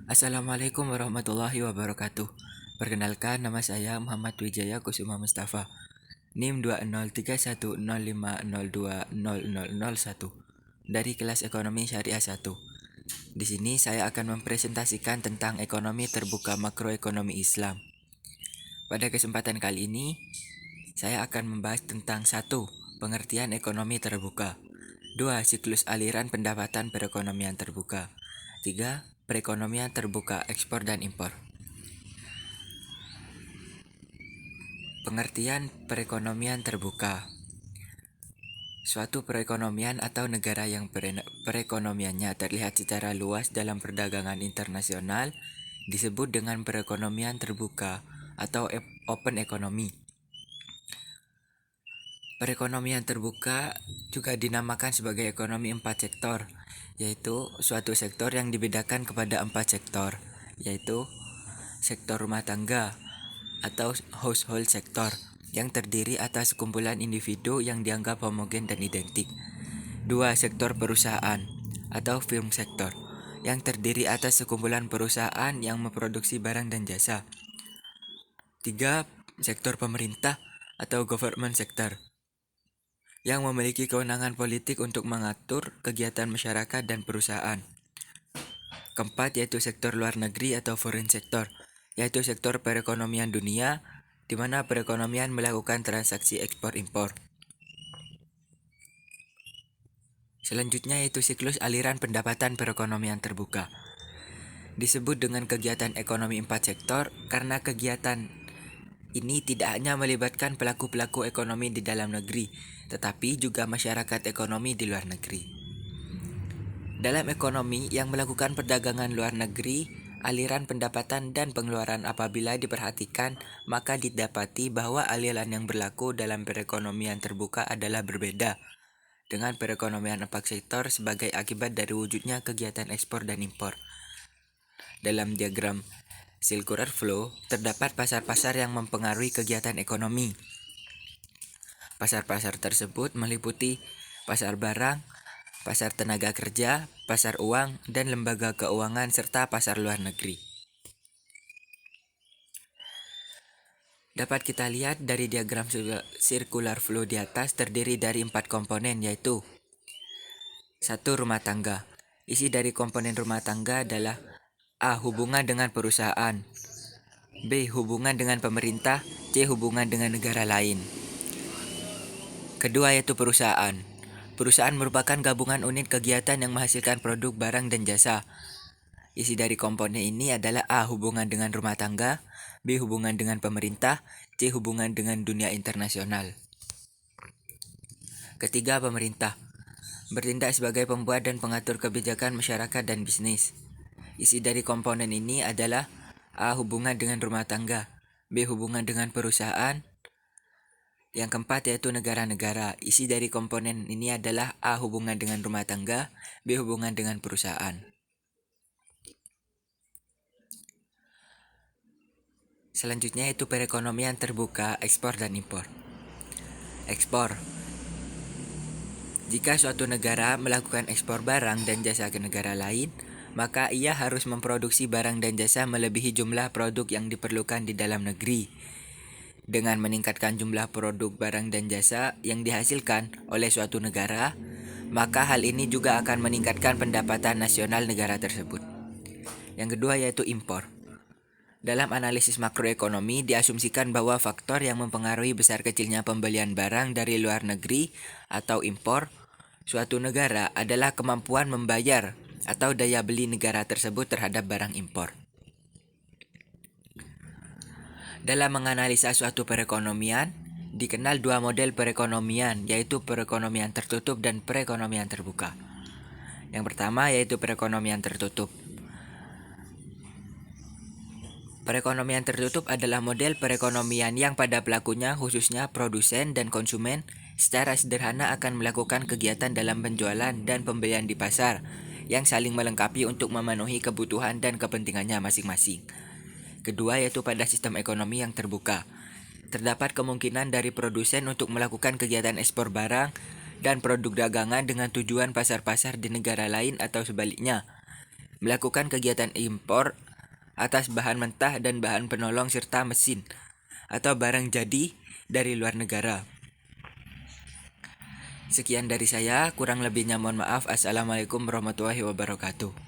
Assalamualaikum warahmatullahi wabarakatuh. Perkenalkan, nama saya Muhammad Wijaya Kusuma Mustafa. NIM 2031050200001 dari kelas Ekonomi Syariah 1. Di sini saya akan mempresentasikan tentang ekonomi terbuka makroekonomi Islam. Pada kesempatan kali ini, saya akan membahas tentang 1. Pengertian ekonomi terbuka. 2. Siklus aliran pendapatan perekonomian terbuka. 3. Perekonomian terbuka ekspor dan impor. Pengertian perekonomian terbuka. Suatu perekonomian atau negara yang perekonomiannya terlihat secara luas dalam perdagangan internasional disebut dengan perekonomian terbuka atau open economy. Perekonomian terbuka juga dinamakan sebagai ekonomi 4 sektor, yaitu suatu sektor yang dibedakan kepada 4 sektor, yaitu sektor rumah tangga atau household sector yang terdiri atas sekumpulan individu yang dianggap homogen dan identik. 2. Sektor perusahaan atau firm sector yang terdiri atas sekumpulan perusahaan yang memproduksi barang dan jasa. 3. Sektor pemerintah atau government sector yang memiliki kewenangan politik untuk mengatur kegiatan masyarakat dan perusahaan. 4. Yaitu sektor luar negeri atau foreign sector, yaitu sektor perekonomian dunia di mana perekonomian melakukan transaksi ekspor-impor. Selanjutnya yaitu siklus aliran pendapatan perekonomian terbuka. Disebut dengan kegiatan ekonomi 4 sektor karena kegiatan ini tidak hanya melibatkan pelaku-pelaku ekonomi di dalam negeri, tetapi juga masyarakat ekonomi di luar negeri. Dalam ekonomi yang melakukan perdagangan luar negeri, aliran pendapatan dan pengeluaran apabila diperhatikan, maka didapati bahwa aliran yang berlaku dalam perekonomian terbuka adalah berbeda dengan perekonomian 4 sektor sebagai akibat dari wujudnya kegiatan ekspor dan impor. Dalam diagram circular flow, terdapat pasar-pasar yang mempengaruhi kegiatan ekonomi. Pasar-pasar tersebut meliputi pasar barang, pasar tenaga kerja, pasar uang, dan lembaga keuangan, serta pasar luar negeri. Dapat kita lihat dari diagram circular flow di atas terdiri dari 4 komponen, yaitu 1. Rumah tangga. Isi dari komponen rumah tangga adalah A. Hubungan dengan perusahaan, B. Hubungan dengan pemerintah, C. Hubungan dengan negara lain. Kedua yaitu perusahaan. Perusahaan merupakan gabungan unit kegiatan yang menghasilkan produk, barang, dan jasa. Isi dari komponen ini adalah A. Hubungan dengan rumah tangga, B. Hubungan dengan pemerintah, C. Hubungan dengan dunia internasional. Ketiga, pemerintah. Bertindak sebagai pembuat dan pengatur kebijakan masyarakat dan bisnis. Isi dari komponen ini adalah A. Hubungan dengan rumah tangga, B. Hubungan dengan perusahaan. Yang keempat yaitu negara-negara. Isi dari komponen ini adalah A. Hubungan dengan rumah tangga, B. Hubungan dengan perusahaan. Selanjutnya yaitu perekonomian terbuka, ekspor dan impor. Ekspor. Jika suatu negara melakukan ekspor barang dan jasa ke negara lain, maka ia harus memproduksi barang dan jasa melebihi jumlah produk yang diperlukan di dalam negeri. Dengan meningkatkan jumlah produk barang dan jasa yang dihasilkan oleh suatu negara, maka hal ini juga akan meningkatkan pendapatan nasional negara tersebut. Yang kedua yaitu impor. Dalam analisis makroekonomi diasumsikan bahwa faktor yang mempengaruhi besar kecilnya pembelian barang dari luar negeri atau impor suatu negara adalah kemampuan membayar atau daya beli negara tersebut terhadap barang impor. Dalam menganalisa suatu perekonomian, dikenal dua model perekonomian, yaitu perekonomian tertutup dan perekonomian terbuka. Yang pertama yaitu perekonomian tertutup. Perekonomian tertutup adalah model perekonomian yang pada pelakunya, khususnya produsen dan konsumen, secara sederhana akan melakukan kegiatan dalam penjualan dan pembelian di pasar yang saling melengkapi untuk memenuhi kebutuhan dan kepentingannya masing-masing. Kedua yaitu pada sistem ekonomi yang terbuka. Terdapat kemungkinan dari produsen untuk melakukan kegiatan ekspor barang dan produk dagangan dengan tujuan pasar-pasar di negara lain atau sebaliknya. melakukan kegiatan impor atas bahan mentah dan bahan penolong serta mesin atau barang jadi dari luar negara. Sekian dari saya, kurang lebihnya mohon maaf. Assalamualaikum warahmatullahi wabarakatuh.